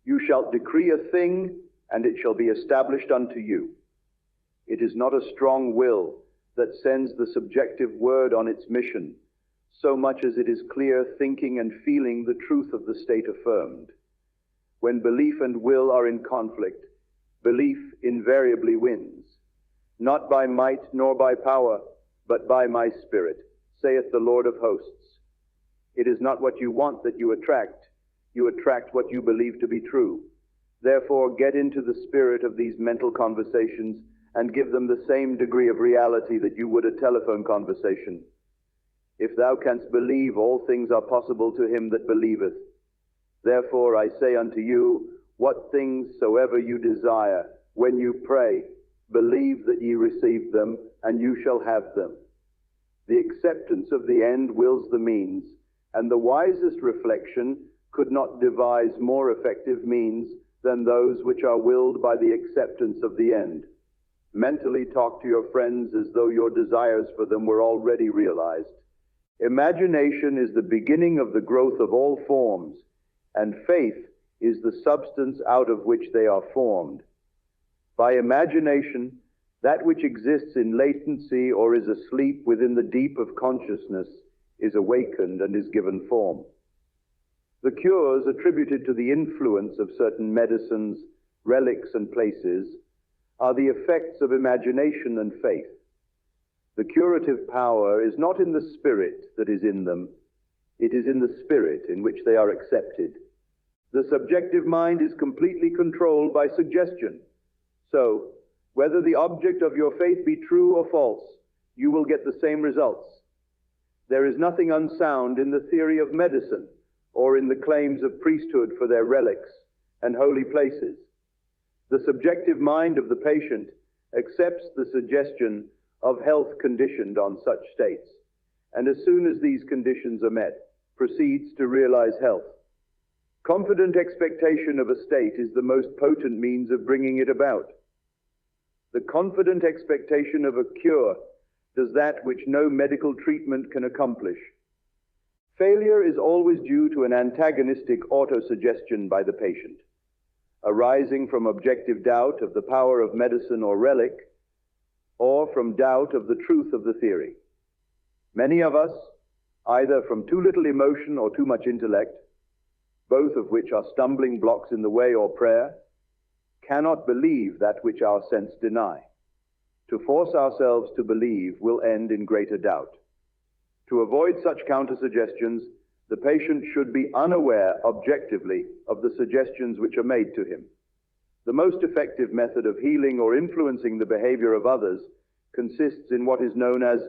You shalt decree a thing, and it shall be established unto you. It is not a strong will that sends the subjective word on its mission, so much as it is clear thinking and feeling the truth of the state affirmed. When belief and will are in conflict, belief invariably wins. Not by might nor by power, but by my Spirit, saith the Lord of hosts. It is not what you want that you attract what you believe to be true. Therefore, get into the spirit of these mental conversations and give them the same degree of reality that you would a telephone conversation. If thou canst believe, all things are possible to him that believeth. Therefore I say unto you, what things soever you desire, when you pray, believe that ye receive them, and you shall have them. The acceptance of the end wills the means, and the wisest reflection could not devise more effective means than those which are willed by the acceptance of the end. Mentally talk to your friends as though your desires for them were already realized. Imagination is the beginning of the growth of all forms, and faith is the substance out of which they are formed. By imagination, that which exists in latency or is asleep within the deep of consciousness is awakened and is given form. The cures attributed to the influence of certain medicines, relics, and places are the effects of imagination and faith. The curative power is not in the spirit that is in them, it is in the spirit in which they are accepted. The subjective mind is completely controlled by suggestion. So, whether the object of your faith be true or false, you will get the same results. There is nothing unsound in the theory of medicine or in the claims of priesthood for their relics and holy places. The subjective mind of the patient accepts the suggestion of health conditioned on such states, and as soon as these conditions are met, proceeds to realize health. Confident expectation of a state is the most potent means of bringing it about. The confident expectation of a cure does that which no medical treatment can accomplish. Failure is always due to an antagonistic autosuggestion by the patient, arising from objective doubt of the power of medicine or relic, or from doubt of the truth of the theory. Many of us, either from too little emotion or too much intellect, both of which are stumbling blocks in the way or prayer, cannot believe that which our sense deny. To force ourselves to believe will end in greater doubt. To avoid such counter-suggestions, the patient should be unaware objectively of the suggestions which are made to him. The most effective method of healing or influencing the behavior of others consists in what is known as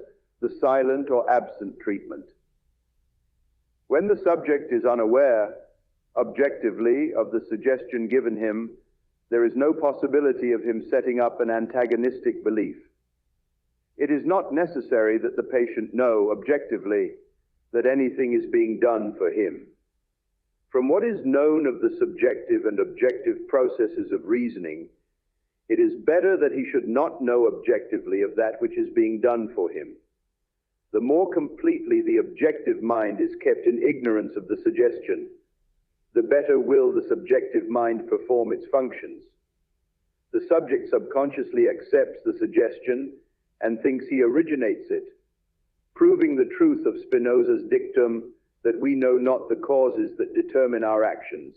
the silent or absent treatment. When the subject is unaware objectively of the suggestion given him, there is no possibility of him setting up an antagonistic belief. It is not necessary that the patient know objectively that anything is being done for him. From what is known of the subjective and objective processes of reasoning, it is better that he should not know objectively of that which is being done for him. The more completely the objective mind is kept in ignorance of the suggestion, the better will the subjective mind perform its functions. The subject subconsciously accepts the suggestion and thinks he originates it, proving the truth of Spinoza's dictum that we know not the causes that determine our actions.